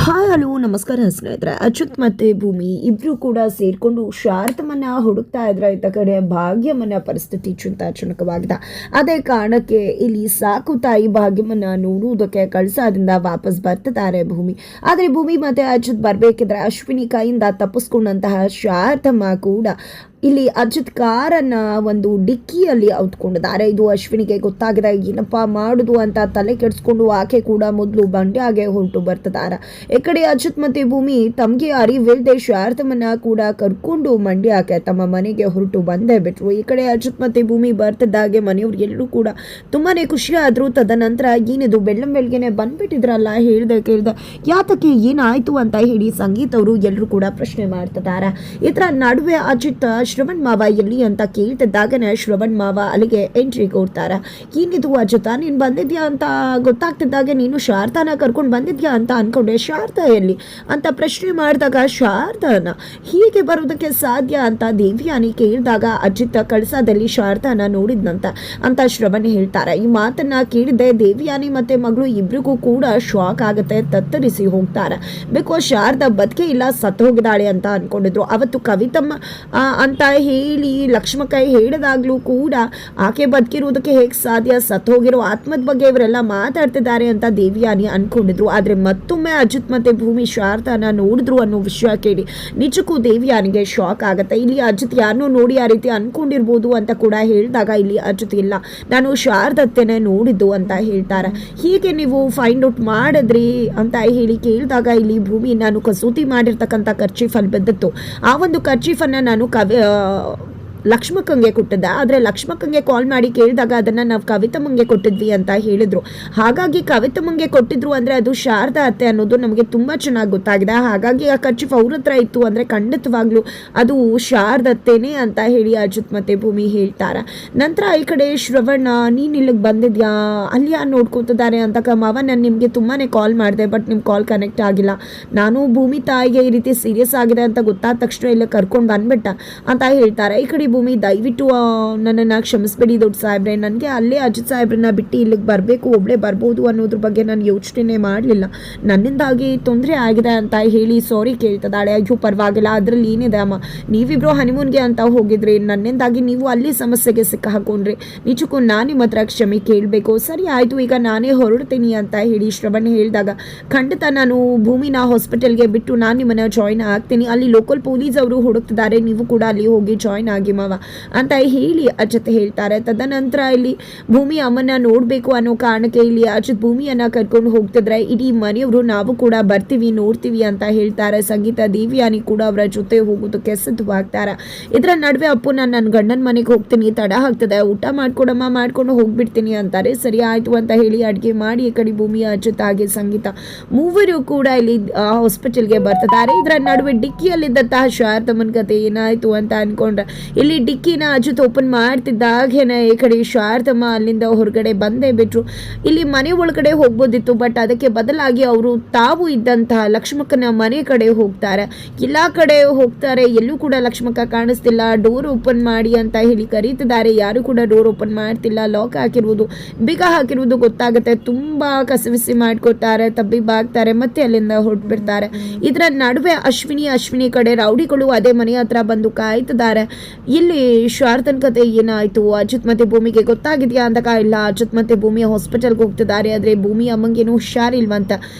Hi hello ನಮಸ್ಕಾರ ಸ್ನೇಹಿತರೆ. ಅಚ್ಯುತ್ ಮತ್ತು ಭೂಮಿ ಇಬ್ಬರು ಕೂಡ ಸೇರಿಕೊಂಡು ಶಾರದಮ್ಮನ್ನ ಹುಡುಕ್ತಾ ಇದ್ರೆ ಇತ್ತ ಕಡೆ ಭಾಗ್ಯಮ್ಮನ ಪರಿಸ್ಥಿತಿ ಚಿಂತಾಜನಕವಾಗಿದೆ. ಅದೇ ಕಾರಣಕ್ಕೆ ಇಲ್ಲಿ ಸಾಕು ತಾಯಿ ಭಾಗ್ಯಮ್ಮನ ನೋಡುವುದಕ್ಕೆ ಕಳಸಾದಿಂದ ವಾಪಸ್ ಬರ್ತಿದ್ದಾರೆ ಭೂಮಿ. ಆದರೆ ಭೂಮಿ ಮತ್ತೆ ಅಚ್ಯುತ್ ಬರಬೇಕಿದ್ರೆ ಅಶ್ವಿನಿ ಕೈಯಿಂದ ತಪ್ಪಿಸ್ಕೊಂಡಂತಹ ಶಾರದಮ್ಮ ಕೂಡ ಇಲ್ಲಿ ಅಜಿತ್ ಕಾರನ್ನ ಒಂದು ಡಿಕ್ಕಿಯಲ್ಲಿ ಔತ್ಕೊಂಡಿದ್ದಾರೆ. ಇದು ಅಶ್ವಿನಿಗೆ ಗೊತ್ತಾಗಿದೆ. ಏನಪ್ಪ ಮಾಡುದು ಅಂತ ತಲೆ ಕೆಡಿಸ್ಕೊಂಡು ಆಕೆ ಕೂಡ ಮೊದಲು ಬಂಡ್ಯಾಗೆ ಹೊರಟು ಬರ್ತಿದ್ದಾರೆ. ಈ ಕಡೆ ಅಜಿತ್ ಮತ್ತೆ ಭೂಮಿ ತಮಗೆ ಅರಿವಿಲ್ಲದೆ ಶಾರದಮ್ಮನ ಕೂಡ ಕರ್ಕೊಂಡು ಮಂಡ್ಯಕ್ಕೆ ತಮ್ಮ ಮನೆಗೆ ಹೊರಟು ಬಂದೇ ಬಿಟ್ರು. ಈ ಕಡೆ ಅಜಿತ್ ಮತ್ತೆ ಭೂಮಿ ಬರ್ತಿದ್ದಾಗೆ ಮನೆಯವ್ರು ಎಲ್ಲರೂ ಕೂಡ ತುಂಬಾನೇ ಖುಷಿ ಆದ್ರು. ತದನಂತರ ಏನಿದು ಬೆಳ್ಳಂಬೆಳಗ್ಗೆನೆ ಬಂದ್ಬಿಟ್ಟಿದ್ರಲ್ಲ, ಹೇಳ್ದೆ ಕೇಳ್ದೆ ಯಾತಕ್ಕೆ ಏನಾಯ್ತು ಅಂತ ಹೇಳಿ ಸಂಗೀತ ಅವರು ಎಲ್ಲರೂ ಕೂಡ ಪ್ರಶ್ನೆ ಮಾಡ್ತಿದ್ದಾರೆ. ಇದರ ನಡುವೆ ಅಜಿತ್ ಶ್ರವಣ್ ಮಾವ ಎಲ್ಲಿ ಅಂತ ಕೇಳ್ತಿದ್ದಾಗನೇ ಶ್ರವಣ್ ಮಾವ ಅಲ್ಲಿಗೆ ಎಂಟ್ರಿ ಕೊಡ್ತಾರೆ. ಏನಿದು ಅಜಿತ, ನೀನು ಬಂದಿದ್ಯಾ ಅಂತ ಗೊತ್ತಾಗ್ತಿದ್ದಾಗ ನೀನು ಶಾರದಾನ ಕರ್ಕೊಂಡು ಬಂದಿದ್ಯಾ ಅಂತ ಅನ್ಕೊಂಡೆ, ಶಾರದಾ ಎಲ್ಲಿ ಅಂತ ಪ್ರಶ್ನೆ ಮಾಡಿದಾಗ ಶಾರದಾನ ಹೀಗೆ ಬರೋದಕ್ಕೆ ಸಾಧ್ಯ ಅಂತ ದೇವಿಯಾನಿ ಕೇಳಿದಾಗ ಅಜಿತ್ ಕಳಸದಲ್ಲಿ ಶಾರದಾನ ನೋಡಿದ್ನಂತ ಅಂತ ಶ್ರವಣ್ ಹೇಳ್ತಾರೆ. ಈ ಮಾತನ್ನ ಕೇಳಿದೆ ದೇವಿಯಾನಿ ಮತ್ತೆ ಮಗಳು ಇಬ್ರಿಗೂ ಕೂಡ ಶಾಕ್ ಆಗುತ್ತೆ, ತತ್ತರಿಸಿ ಹೋಗ್ತಾರೆ. ಬಿಕಾಸ್ ಶಾರದಾ ಬದುಕೆ ಇಲ್ಲ, ಸತ್ತು ಹೋಗಿದ್ದಾಳೆ ಅಂತ ಅನ್ಕೊಂಡಿದ್ರು. ಅವತ್ತು ಕವಿತಮ್ಮ ಅಂತ ಹೇಳಿ ಲಕ್ಷ್ಮಕೈ ಹೇಳಿದಾಗ್ಲೂ ಕೂಡ ಆಕೆ ಬದುಕಿರುವುದಕ್ಕೆ ಹೇಗೆ ಸಾಧ್ಯ, ಸತ್ತು ಹೋಗಿರೋ ಆತ್ಮದ ಬಗ್ಗೆ ಇವರೆಲ್ಲ ಮಾತಾಡ್ತಿದ್ದಾರೆ ಅಂತ ದೇವಿಯಾನಿ ಅನ್ಕೊಂಡಿದ್ರು. ಆದ್ರೆ ಮತ್ತೊಮ್ಮೆ ಅಜಿತ್ ಮತ್ತೆ ಭೂಮಿ ಶಾರದಾನ ನೋಡಿದ್ರು ಅನ್ನೋ ವಿಷಯ ಕೇಳಿ ನಿಜಕ್ಕೂ ದೇವಿಯಾನಿಗೆ ಶಾಕ್ ಆಗುತ್ತೆ. ಇಲ್ಲಿ ಅಜಿತ್ ಯಾರನ್ನೂ ನೋಡಿ ಆ ರೀತಿ ಅನ್ಕೊಂಡಿರ್ಬೋದು ಅಂತ ಕೂಡ ಹೇಳಿದಾಗ ಇಲ್ಲಿ ಅಜಿತ್ ಇಲ್ಲ, ನಾನು ಶಾರದತ್ತೆನೆ ನೋಡಿದ್ದು ಅಂತ ಹೇಳ್ತಾರೆ. ಹೀಗೆ ನೀವು ಫೈಂಡ್ ಔಟ್ ಮಾಡಿದ್ರಿ ಅಂತ ಹೇಳಿ ಕೇಳಿದಾಗ ಇಲ್ಲಿ ಭೂಮಿ ನಾನು ಕಸೂತಿ ಮಾಡಿರ್ತಕ್ಕಂಥ ಕರ್ಚೀಫಲ್ಲಿ ಬಿದ್ದಿತ್ತು, ಆ ಒಂದು ಕರ್ಚೀಫನ್ನು ನಾನು ಲಕ್ಷ್ಮಕ್ಕಂಗೆ ಕೊಟ್ಟಿದ್ದೆ. ಆದರೆ ಲಕ್ಷ್ಮಕ್ಕಂಗೆ ಕಾಲ್ ಮಾಡಿ ಕೇಳಿದಾಗ ಅದನ್ನು ನಾವು ಕವಿತಮ್ಮಂಗೆ ಕೊಟ್ಟಿದ್ವಿ ಅಂತ ಹೇಳಿದರು. ಹಾಗಾಗಿ ಕವಿತಮ್ಮಂಗೆ ಕೊಟ್ಟಿದ್ರು ಅಂದರೆ ಅದು ಶಾರದಾ ಅತ್ತೆ ಅನ್ನೋದು ನಮಗೆ ತುಂಬ ಚೆನ್ನಾಗಿ ಗೊತ್ತಾಗಿದೆ. ಹಾಗಾಗಿ ಆ ಕರ್ಚೀಫ್ ಅವ್ರ ಹತ್ರ ಇತ್ತು ಅಂದರೆ ಖಂಡಿತವಾಗ್ಲೂ ಅದು ಶಾರದತ್ತೇನೆ ಅಂತ ಹೇಳಿ ಅಜಿತ್ ಮತ್ತು ಭೂಮಿ ಹೇಳ್ತಾರೆ. ನಂತರ ಈ ಕಡೆ ಶ್ರವಣ, ನೀನು ಇಲ್ಲಿಗೆ ಬಂದಿದ್ಯಾ, ಅಲ್ಲಿ ಯಾರು ನೋಡ್ಕೊತಿದ್ದಾರೆ ಅಂತ ಮಾವ ನಾನು ನಿಮಗೆ ತುಂಬಾ ಕಾಲ್ ಮಾಡಿದೆ, ಬಟ್ ನಿಮ್ಮ ಕಾಲ್ ಕನೆಕ್ಟ್ ಆಗಿಲ್ಲ. ನಾನು ಭೂಮಿ ತಾಯಿಗೆ ಈ ರೀತಿ ಸೀರಿಯಸ್ ಆಗಿದೆ ಅಂತ ಗೊತ್ತಾದ ತಕ್ಷಣ ಇಲ್ಲ ಕರ್ಕೊಂಡು ಬಂದ್ಬಿಟ್ಟ ಅಂತ ಹೇಳ್ತಾರೆ. ಈ ಕಡೆ ಭೂಮಿ ದಯವಿಟ್ಟು ನನ್ನನ್ನು ಕ್ಷಮಿಸ್ಬೇಡಿ ದೊಡ್ಡ ಸಾಹೇಬ್ರೆ, ನನಗೆ ಅಲ್ಲೇ ಅಜಿತ್ ಸಾಹೇಬ್ರನ್ನ ಬಿಟ್ಟು ಇಲ್ಲಿಗೆ ಬರಬೇಕು, ಒಬ್ಬಳೇ ಬರ್ಬೋದು ಅನ್ನೋದ್ರ ಬಗ್ಗೆ ನಾನು ಯೋಚನೆ ಮಾಡಲಿಲ್ಲ, ನನ್ನಿಂದಾಗಿ ತೊಂದರೆ ಆಗಿದೆ ಅಂತ ಹೇಳಿ ಸಾರಿ ಕೇಳ್ತಿದ್ದಾಳೆ. ಅಯ್ಯೋ ಪರವಾಗಿಲ್ಲ, ಅದರಲ್ಲಿ ಏನಿದೆ ಅಮ್ಮ, ನೀವಿಬ್ರು ಹನಿಮೂನ್ಗೆ ಅಂತ ಹೋಗಿದ್ರಿ, ನನ್ನಿಂದಾಗಿ ನೀವು ಅಲ್ಲಿ ಸಮಸ್ಯೆಗೆ ಸಿಕ್ಕ ಹಾಕೊಂಡ್ರಿ, ನಿಜಕ್ಕೂ ನಾನು ನಿಮ್ಮ ಹತ್ರ ಕ್ಷಮೆ ಕೇಳಬೇಕು. ಸರಿ ಆಯಿತು, ಈಗ ನಾನೇ ಹೊರಡ್ತೀನಿ ಅಂತ ಹೇಳಿ ಶ್ರವಣ್ ಹೇಳಿದಾಗ ಖಂಡಿತ ನಾನು ಭೂಮಿನ ಹಾಸ್ಪಿಟಲ್ಗೆ ಬಿಟ್ಟು ನಾನು ನಿಮ್ಮನ್ನ ಜಾಯ್ನ್ ಆಗ್ತೀನಿ, ಅಲ್ಲಿ ಲೋಕಲ್ ಪೊಲೀಸ್ ಅವರು ಹುಡುಕ್ತಿದ್ದಾರೆ, ನೀವು ಕೂಡ ಅಲ್ಲಿ ಹೋಗಿ ಜಾಯ್ನ್ ಆಗಿ ಮಾವ ಅಂತ ಹೇಳಿ ಅಜಿತ್ ಹೇಳ್ತಾರೆ. ತದನಂತರ ಇಲ್ಲಿ ಭೂಮಿ ಅಮ್ಮನ ನೋಡಬೇಕು ಅನ್ನೋ ಕಾರಣಕ್ಕೆ ಇಲ್ಲಿ ಅಜಿತ್ ಭೂಮಿಯನ್ನ ಕರ್ಕೊಂಡು ಹೋಗ್ತಿದ್ರೆ ಇಡೀ ಮನೆಯವರು ನಾವು ಕೂಡ ಬರ್ತೀವಿ ನೋಡ್ತೀವಿ ಅಂತ ಹೇಳ್ತಾರೆ. ಸಂಗೀತ ದೇವಿಯಾನಿ ಕೂಡ ಅವರ ಜೊತೆ ಹೋಗೋದಕ್ಕೆ ಸಿದ್ಧವಾಗ್ತಾರೆ. ಇದರ ನಡುವೆ ಅಪ್ಪು ನಾನು ನನ್ನ ಗಂಡನ ಮನೆಗೆ ಹೋಗ್ತೀನಿ, ತಡ ಆಗ್ತದೆ, ಊಟ ಮಾಡ್ಕೊಡಮ್ಮ, ಮಾಡ್ಕೊಂಡು ಹೋಗ್ಬಿಡ್ತೀನಿ ಅಂತಾರೆ. ಸರಿ ಆಯ್ತು ಅಂತ ಹೇಳಿ ಅಡುಗೆ ಮಾಡಿ ಈ ಕಡೆ ಭೂಮಿ ಅಜಿತ್ ಹಾಗೆ ಸಂಗೀತ ಮೂವರು ಕೂಡ ಇಲ್ಲಿ ಹಾಸ್ಪಿಟಲ್ಗೆ ಬರ್ತಿದ್ದಾರೆ. ಇದರ ನಡುವೆ ಡಿಕ್ಕಿಯಲ್ಲಿದ್ದಂತಹ ಶಾರದಮ್ಮನ ಕತೆ ಏನಾಯ್ತು ಅಂತ ಅನ್ಕೊಂಡ್ರೆ ಇಲ್ಲಿ ಡಿಕ್ಕಿನ ಅಜಿತ್ ಓಪನ್ ಮಾಡ್ತಿದ್ದಾಗೇನೆ ಈ ಕಡೆ ಶಾರದಮ್ಮ ಅಲ್ಲಿಂದ ಹೊರಗಡೆ ಬಂದೇ ಬಿಟ್ರು. ಇಲ್ಲಿ ಮನೆ ಒಳಗಡೆ ಹೋಗ್ಬೋದಿತ್ತು, ಬಟ್ ಅದಕ್ಕೆ ಬದಲಾಗಿ ಅವರು ತಾವು ಇದ್ದಂತಹ ಲಕ್ಷ್ಮಕ್ಕನ ಮನೆ ಕಡೆ ಹೋಗ್ತಾರೆ. ಎಲ್ಲ ಕಡೆ ಹೋಗ್ತಾರೆ, ಎಲ್ಲೂ ಕೂಡ ಲಕ್ಷ್ಮಕ್ಕ ಕಾಣಿಸ್ತಿಲ್ಲ. ಡೋರ್ ಓಪನ್ ಮಾಡಿ ಅಂತ ಹೇಳಿ ಕರೀತಿದ್ದಾರೆ, ಯಾರು ಕೂಡ ಡೋರ್ ಓಪನ್ ಮಾಡ್ತಿಲ್ಲ, ಲಾಕ್ ಹಾಕಿರುವುದು, ಬೀಗ ಹಾಕಿರುವುದು ಗೊತ್ತಾಗುತ್ತೆ. ತುಂಬಾ ಕಸವಿಸಿ ಮಾಡ್ಕೊತಾರೆ, ತಬ್ಬಿಬ್ಬಾಗ್ತಾರೆ, ಮತ್ತೆ ಅಲ್ಲಿಂದ ಹೊರಟ್ಬಿಡ್ತಾರೆ. ಇದರ ನಡುವೆ ಅಶ್ವಿನಿ ಕಡೆ ರೌಡಿಗಳು ಅದೇ ಮನೆ ಹತ್ರ ಬಂದು ಕಾಯ್ತಿದ್ದಾರೆ. ಇಲ್ಲಿ ಶಾರದನ್ ಕತೆ ಏನಾಯ್ತು, ಅಜಿತ್ ಮತ್ತೆ ಭೂಮಿಗೆ ಗೊತ್ತಾಗಿದೆಯಾ ಅಂತ ಇಲ್ಲ, ಅಜಿತ್ ಮತ್ತೆ ಭೂಮಿ ಹಾಸ್ಪಿಟಲ್ಗೆ ಹೋಗ್ತಿದ್ದಾರೆ, ಆದರೆ ಭೂಮಿ ಅಮ್ಮಂಗೇನು ಹುಷಾರಿಲ್ವಂತ.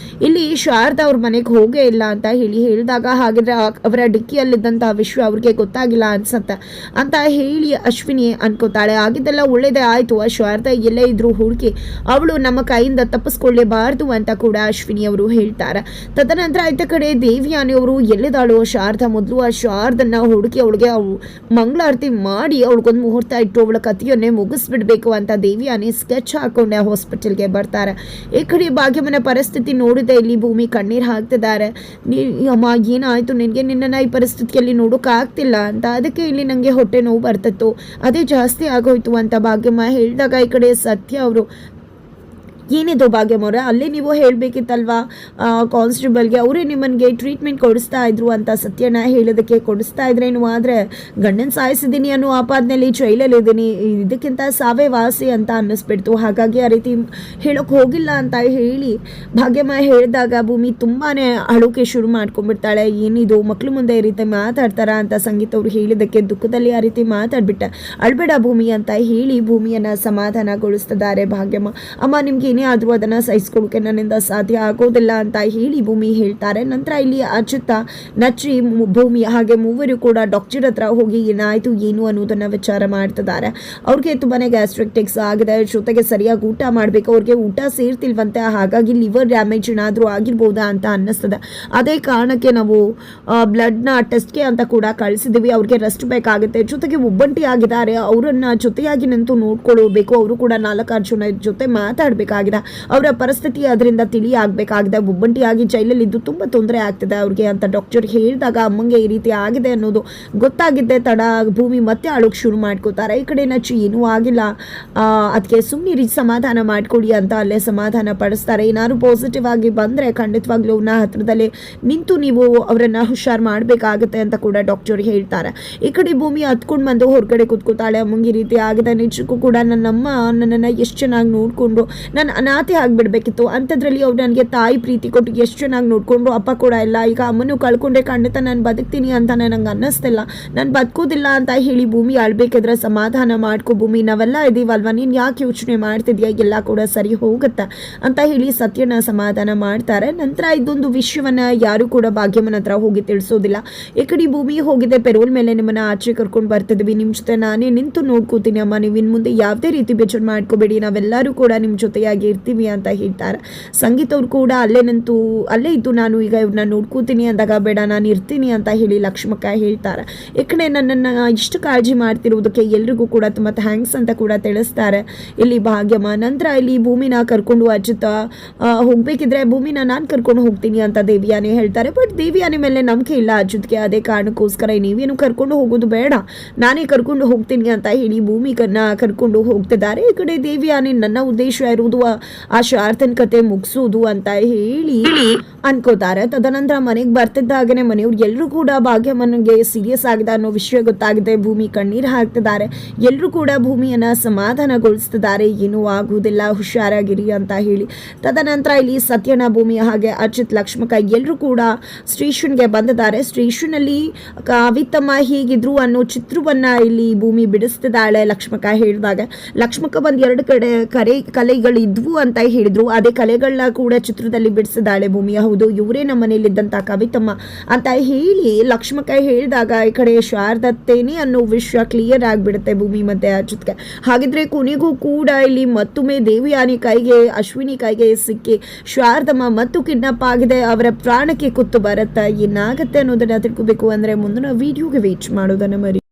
ಇಲ್ಲಿ ಶಾರದಾ ಅವ್ರ ಮನೆಗೆ ಹೋಗೇ ಇಲ್ಲ ಅಂತ ಹೇಳಿ ಹೇಳಿದಾಗ ಹಾಗಿದ್ರೆ ಅವರ ಡಿಕ್ಕಿಯಲ್ಲಿದ್ದಂತಹ ವಿಷಯ ಅವ್ರಿಗೆ ಗೊತ್ತಾಗಿಲ್ಲ ಅನ್ಸತ್ತೆ ಅಂತ ಹೇಳಿ ಅಶ್ವಿನಿ ಅನ್ಕೋತಾಳೆ. ಆಗಿದ್ದೆಲ್ಲ ಒಳ್ಳೇದೇ ಆಯ್ತು, ಆ ಶಾರದಾ ಎಲ್ಲೇ ಇದ್ರು ಹುಡುಕಿ ಅವಳು ನಮ್ಮ ಕೈಯಿಂದ ತಪ್ಪಿಸ್ಕೊಳ್ಳೇಬಾರ್ದು ಅಂತ ಕೂಡ ಅಶ್ವಿನಿ ಅವರು ಹೇಳ್ತಾರೆ. ತದನಂತರ ಆಯ್ತ ಕಡೆ ದೇವಿಯಾನಿ ಅವರು ಎಲ್ಲಿದ್ದಾಳು ಶಾರದಾ, ಮೊದಲು ಆ ಶಾರದನ್ನ ಹುಡುಕಿ ಅವಳಿಗೆ ಮಂಗಳಾರತಿ ಮಾಡಿ ಅವಳಿಗೊಂದು ಮುಹೂರ್ತ ಇಟ್ಟು ಅವಳ ಕಥೆಯನ್ನೇ ಮುಗಿಸ್ಬಿಡ್ಬೇಕು ಅಂತ ದೇವಿಯಾನಿ ಸ್ಕೆಚ್ ಹಾಕೊಂಡೆ ಹಾಸ್ಪಿಟಲ್ಗೆ ಬರ್ತಾರೆ. ಈ ಕಡೆ ಭಾಗ್ಯಮ್ಮನ ಪರಿಸ್ಥಿತಿ ನೋಡಿದೆ ಇಲ್ಲಿ ಭೂಮಿ ಕಣ್ಣೀರು ಹಾಕ್ತಿದ್ದಾರೆ. ಅಮ್ಮ ಏನಾಯ್ತು ನಿನಗೆ, ನಿನ್ನನ್ನು ಈ ಪರಿಸ್ಥಿತಿಯಲ್ಲಿ ನೋಡೋಕ್ಕಾಗ್ತಿಲ್ಲ ಅಂತ, ಅದಕ್ಕೆ ಇಲ್ಲಿ ನನಗೆ ಹೊಟ್ಟೆ ನೋವು ಬರ್ತಿತ್ತು, ಅದೇ ಜಾಸ್ತಿ ಆಗೋಯ್ತು ಅಂತ ಭಾಗ್ಯಮ್ಮ ಹೇಳಿದಾಗ ಈ ಕಡೆ ಸತ್ಯ ಅವರು ಏನಿದು ಭಾಗ್ಯಮವ್ರೆ, ಅಲ್ಲೇ ನೀವು ಹೇಳಬೇಕಿತ್ತಲ್ವಾ ಕಾನ್ಸ್ಟೇಬಲ್ಗೆ, ಅವರೇ ನಿಮ್ಮನಿಗೆ ಟ್ರೀಟ್ಮೆಂಟ್ ಕೊಡಿಸ್ತಾ ಇದ್ರು ಅಂತ ಸತ್ಯನ ಹೇಳೋದಕ್ಕೆ. ಕೊಡಿಸ್ತಾ ಇದ್ರೇನು, ಆದರೆ ಗಂಡನ ಸಾಯಿಸಿದ್ದೀನಿ ಅನ್ನೋ ಆಪಾದನೆಯಲ್ಲಿ ಜೈಲಲ್ಲಿದ್ದೀನಿ, ಇದಕ್ಕಿಂತ ಸಾವೇ ವಾಸಿ ಅಂತ ಅನ್ನಿಸ್ಬಿಡ್ತು. ಹಾಗಾಗಿ ಆ ರೀತಿ ಹೇಳೋಕೆ ಹೋಗಿಲ್ಲ ಅಂತ ಹೇಳಿ ಭಾಗ್ಯಮ್ಮ ಹೇಳಿದಾಗ ಭೂಮಿ ತುಂಬಾ ಅಳೋಕೆ ಶುರು ಮಾಡ್ಕೊಂಡ್ಬಿಡ್ತಾಳೆ. ಏನಿದು ಮಕ್ಳು ಮುಂದೆ ಈ ರೀತಿ ಮಾತಾಡ್ತಾರ ಅಂತ ಸಂಗೀತ ಅವ್ರು ಹೇಳಿದ್ದಕ್ಕೆ ದುಃಖದಲ್ಲಿ ಆ ರೀತಿ ಮಾತಾಡ್ಬಿಟ್ಟೆ. ಅಳ್ಬೇಡ ಭೂಮಿ ಅಂತ ಹೇಳಿ ಭೂಮಿಯನ್ನು ಸಮಾಧಾನಗೊಳಿಸ್ತಿದ್ದಾರೆ ಭಾಗ್ಯಮ್ಮ. ಅಮ್ಮ, ನಿಮ್ಗೆ ಏನೇ ಆದರೂ ಅದನ್ನು ಸಹಿಸ್ಕೊಳ್ಳೋಕೆ ನನ್ನಿಂದ ಸಾಧ್ಯ ಆಗೋದಿಲ್ಲ ಅಂತ ಹೇಳಿ ಭೂಮಿ ಹೇಳ್ತಾರೆ. ನಂತರ ಇಲ್ಲಿ ಅಚ್ಯುತ, ನಚ್ಚಿ, ಭೂಮಿ ಹಾಗೆ ಮೂವರು ಕೂಡ ಡಾಕ್ಟರ್ ಹತ್ರ ಹೋಗಿ ಏನಾಯಿತು ಏನು ಅನ್ನೋದನ್ನು ವಿಚಾರ ಮಾಡ್ತಿದ್ದಾರೆ. ಅವ್ರಿಗೆ ತುಂಬಾ ಗ್ಯಾಸ್ಟ್ರಿಕ್ಟಿಕ್ಸ್ ಆಗಿದೆ, ಜೊತೆಗೆ ಸರಿಯಾಗಿ ಊಟ ಮಾಡಬೇಕು, ಅವ್ರಿಗೆ ಊಟ ಸೇರ್ತಿಲ್ವಂತೆ, ಹಾಗಾಗಿ ಲಿವರ್ ಡ್ಯಾಮೇಜ್ ಏನಾದರೂ ಆಗಿರ್ಬೋದಾ ಅಂತ ಅನ್ನಿಸ್ತದೆ. ಅದೇ ಕಾರಣಕ್ಕೆ ನಾವು ಬ್ಲಡ್ನ ಟೆಸ್ಟ್ಗೆ ಅಂತ ಕೂಡ ಕಳಿಸಿದ್ದೀವಿ, ಅವ್ರಿಗೆ ರೆಸ್ಟ್ ಬೇಕಾಗುತ್ತೆ, ಜೊತೆಗೆ ಒಬ್ಬಂಟಿ ಆಗಿದ್ದಾರೆ, ಅವರನ್ನು ಜೊತೆಯಾಗಿ ನಿಂತು ನೋಡ್ಕೊಳ್ಬೇಕು, ಅವರು ಕೂಡ 4-6 ಜನ ಜೊತೆ ಮಾತಾಡಬೇಕಾಗಿದೆ, ಅವರ ಪರಿಸ್ಥಿತಿ ಅದರಿಂದ ತಿಳಿ ಆಗಬೇಕಾಗಿದೆ, ಒಬ್ಬಂಟಿಯಾಗಿ ಜೈಲಲ್ಲಿದ್ದು ತುಂಬ ತೊಂದರೆ ಆಗ್ತಿದೆ ಅವ್ರಿಗೆ ಅಂತ ಡಾಕ್ಟರ್ ಹೇಳಿದಾಗ ಅಮ್ಮಂಗೆ ಈ ರೀತಿ ಆಗಿದೆ ಅನ್ನೋದು ಗೊತ್ತಾಗಿದ್ದೆ ತಡ ಭೂಮಿ ಮತ್ತೆ ಅಳೋಕೆ ಶುರು ಮಾಡ್ಕೋತಾರೆ. ಈ ಕಡೆ ನಚ್ಚಿ ಏನೂ ಆಗಿಲ್ಲ, ಅದಕ್ಕೆ ಸುಮ್ಮನೆ ಸಮಾಧಾನ ಮಾಡಿಕೊಡಿ ಅಂತ ಅಲ್ಲೇ ಸಮಾಧಾನ ಪಡಿಸ್ತಾರೆ. ಏನಾದ್ರು ಪಾಸಿಟಿವ್ ಆಗಿ ಬಂದರೆ ಖಂಡಿತವಾಗ್ಲೂ ಹತ್ರದಲ್ಲೇ ನಿಂತು ನೀವು ಅವರನ್ನು ಹುಷಾರು ಮಾಡಬೇಕಾಗುತ್ತೆ ಅಂತ ಕೂಡ ಡಾಕ್ಟರ್ ಹೇಳ್ತಾರೆ. ಈ ಕಡೆ ಭೂಮಿ ಹತ್ಕೊಂಡು ಬಂದು ಹೊರಗಡೆ ಕೂತ್ಕೋತಾಳೆ. ಅಮ್ಮಂಗೆ ಈ ರೀತಿ ಆಗಿದೆ, ನಿಜಕ್ಕೂ ಕೂಡ ನನ್ನಮ್ಮ ನನ್ನನ್ನು ಎಷ್ಟು ಚೆನ್ನಾಗಿ ನೋಡಿಕೊಂಡ್ರು, ನಾನು ಅನಾಥೆ ಆಗಿಬಿಡ್ಬೇಕಿತ್ತು, ಅಂಥದ್ರಲ್ಲಿ ಅವ್ರು ನನಗೆ ತಾಯಿ ಪ್ರೀತಿ ಕೊಟ್ಟು ಎಷ್ಟು ಚೆನ್ನಾಗಿ ನೋಡಿಕೊಂಡ್ರು, ಅಪ್ಪ ಕೂಡ ಇಲ್ಲ, ಈಗ ಅಮ್ಮನೂ ಕಳ್ಕೊಂಡ್ರೆ ಖಂಡಿತ ನಾನು ಬದುಕ್ತೀನಿ ಅಂತ ನನಗೆ ಅನ್ನಿಸ್ತಿಲ್ಲ, ನಾನು ಬದುಕೋದಿಲ್ಲ ಅಂತ ಹೇಳಿ ಭೂಮಿ ಆಳ್ಬೇಕಿದ್ರೆ ಸಮಾಧಾನ ಮಾಡ್ಕೊ ಭೂಮಿ, ನಾವೆಲ್ಲ ಇದೀವಲ್ವ, ನೀನು ಯಾಕೆ ಯೋಚನೆ ಮಾಡ್ತಿದ್ಯಾ, ಎಲ್ಲ ಕೂಡ ಸರಿ ಹೋಗುತ್ತೆ ಅಂತ ಹೇಳಿ ಸತ್ಯನ ಸಮಾಧಾನ ಮಾಡ್ತಾರೆ. ನಂತರ ಇದೊಂದು ವಿಷಯವನ್ನು ಯಾರು ಕೂಡ ಭಾಗ್ಯಮ್ಮನ ಹತ್ರ ಹೋಗಿ ತಿಳಿಸೋದಿಲ್ಲ. ಈ ಕಡೆ ಭೂಮಿ ಹೋಗಿದೆ, ಪೆರೋಲ್ ಮೇಲೆ ನಿಮ್ಮನ್ನ ಆಚೆ ಕರ್ಕೊಂಡು ಬರ್ತಿದ್ವಿ, ನಿಮ್ಮ ಜೊತೆ ನಾನೇ ನಿಂತು ನೋಡ್ಕೋತೀನಿ ಅಮ್ಮ, ನೀವು ಇನ್ನು ಮುಂದೆ ಯಾವುದೇ ರೀತಿ ಬೇಜಾರು ಮಾಡ್ಕೋಬೇಡಿ, ನಾವೆಲ್ಲರೂ ಕೂಡ ನಿಮ್ಮ ಜೊತೆಯಾಗಿ ಇರ್ತೀವಿ ಅಂತ ಹೇಳ್ತಾರೆ. ಸಂಗೀತ ಅವ್ರು ಕೂಡ ಅಲ್ಲೇ ಇದ್ದು ನಾನು ಈಗ ಇವ್ರನ್ನ ನೋಡ್ಕೋತೀನಿ ಅಂದಾಗ ಬೇಡ ನಾನು ಇರ್ತೀನಿ ಅಂತ ಹೇಳಿ ಲಕ್ಷ್ಮಕ್ಕ ಹೇಳ್ತಾರೆ. ಈ ಕಡೆ ನನ್ನನ್ನು ಇಷ್ಟು ಕಾಳಜಿ ಮಾಡ್ತಿರೋದಕ್ಕೆ ಎಲ್ರಿಗೂ ಕೂಡ ತುಂಬ ಥ್ಯಾಂಕ್ಸ್ ಅಂತ ಕೂಡ ತಿಳಿಸ್ತಾರೆ ಇಲ್ಲಿ ಭಾಗ್ಯಮ್ಮ. ನಂತರ ಇಲ್ಲಿ ಭೂಮಿನ ಕರ್ಕೊಂಡು ಅಚ್ಯುತ ಹೋಗ್ಬೇಕಿದ್ರೆ ಭೂಮಿನ ನಾನು ಕರ್ಕೊಂಡು ಹೋಗ್ತೀನಿ ಅಂತ ದೇವಿಯಾನಿ ಹೇಳ್ತಾರೆ. ಬಟ್ ದೇವಿಯಾನಿ ಮೇಲೆ ನಂಬಿಕೆ ಇಲ್ಲ ಅಚ್ಯುತ್ಗೆ, ಅದೇ ಕಾರಣಕ್ಕೋಸ್ಕರ ನೀವೇನು ಕರ್ಕೊಂಡು ಹೋಗೋದು ಬೇಡ, ನಾನೇ ಕರ್ಕೊಂಡು ಹೋಗ್ತೀನಿ ಅಂತ ಹೇಳಿ ಭೂಮಿಕನ್ನ ಕರ್ಕೊಂಡು ಹೋಗ್ತಿದ್ದಾರೆ. ಈ ಕಡೆ ದೇವಿಯಾನಿ ನನ್ನ ಉದ್ದೇಶ ಇರುವುದು ಆ ಶಾರ್ಥನ್ ಕತೆ ಮುಗಿಸೋದು ಅಂತ ಹೇಳಿ ಅನ್ಕೋತಾರೆ. ತದನಂತರ ಮನೆಗೆ ಬರ್ತಿದ್ದಾಗನೆ ಮನೆಯವ್ರು ಎಲ್ಲರೂ ಕೂಡ ಭಾಗ್ಯಮ್ಮನಿಗೆ ಸೀರಿಯಸ್ ಆಗಿದೆ ಅನ್ನೋ ವಿಷಯ ಗೊತ್ತಾಗಿದೆ. ಭೂಮಿ ಕಣ್ಣೀರು ಹಾಕ್ತಿದ್ದಾರೆ, ಎಲ್ಲರೂ ಕೂಡ ಭೂಮಿಯನ್ನ ಸಮಾಧಾನಗೊಳಿಸ್ತಿದ್ದಾರೆ, ಏನೂ ಆಗುವುದಿಲ್ಲ, ಹುಷಾರಾಗಿರಿ ಅಂತ ಹೇಳಿ. ತದನಂತರ ಇಲ್ಲಿ ಸತ್ಯನ, ಭೂಮಿ ಹಾಗೆ ಅಚ್ಯುತ್, ಲಕ್ಷ್ಮಕ್ಕ ಎಲ್ಲರೂ ಕೂಡ ಸ್ಟೇಷನ್ಗೆ ಬಂದಿದ್ದಾರೆ. ಸ್ಟೇಷನಲ್ಲಿ ಕವಿತಮ್ಮ ಹೀಗಿದ್ರು ಅನ್ನೋ ಚಿತ್ರವನ್ನ ಇಲ್ಲಿ ಭೂಮಿ ಬಿಡಿಸ್ತಿದ್ದಾಳೆ. ಲಕ್ಷ್ಮಕ್ಕ ಹೇಳಿದಾಗ ಲಕ್ಷ್ಮಕ್ಕ ಬಂದು 2 ಕಲೆಗಳಿದ್ವು ಅಂತ ಹೇಳಿದ್ರು, ಅದೇ ಕಲೆಗಳನ್ನ ಕೂಡ ಚಿತ್ರದಲ್ಲಿ ಬಿಡಿಸಿದಾಳೆ ಭೂಮಿ. ಹೌದು, ಇವರೇ ನಮ್ಮ ಮನೇಲಿದ್ದಂಥ ಕವಿತಮ್ಮ ಅಂತ ಹೇಳಿ ಲಕ್ಷ್ಮಕ್ಕ ಹೇಳಿದಾಗ ಈ ಕಡೆ ಶಾರದತ್ತೇನೆ ಅನ್ನೋ ವಿಷಯ ಕ್ಲಿಯರ್ ಆಗಿಬಿಡುತ್ತೆ ಭೂಮಿ ಮತ್ತೆ ಅಚ್ಯುತ್ಗೆ. ಹಾಗಿದ್ರೆ ಕೊನೆಗೂ ಕೂಡ ಇಲ್ಲಿ ಮತ್ತೊಮ್ಮೆ ದೇವಿಯಾನಿ ಕೈಗೆ, ಅಶ್ವಿನಿ ಕೈಗೆ ಸಿಕ್ಕಿ ಶಾರದಮ್ಮ ಮತ್ತು ಕಿಡ್ನಾಪ್ ಆಗಿದೆ, ಅವರ ಪ್ರಾಣಕ್ಕೆ ಕುತ್ತು ಬರುತ್ತೆ. ಏನಾಗುತ್ತೆ ಅನ್ನೋದನ್ನ ತಿಳ್ಕೋಬೇಕು ಅಂದ್ರೆ ಮುಂದಿನ ವಿಡಿಯೋಗೆ ವೇಟ್ ಮಾಡೋದನ್ನ ಮರಿ.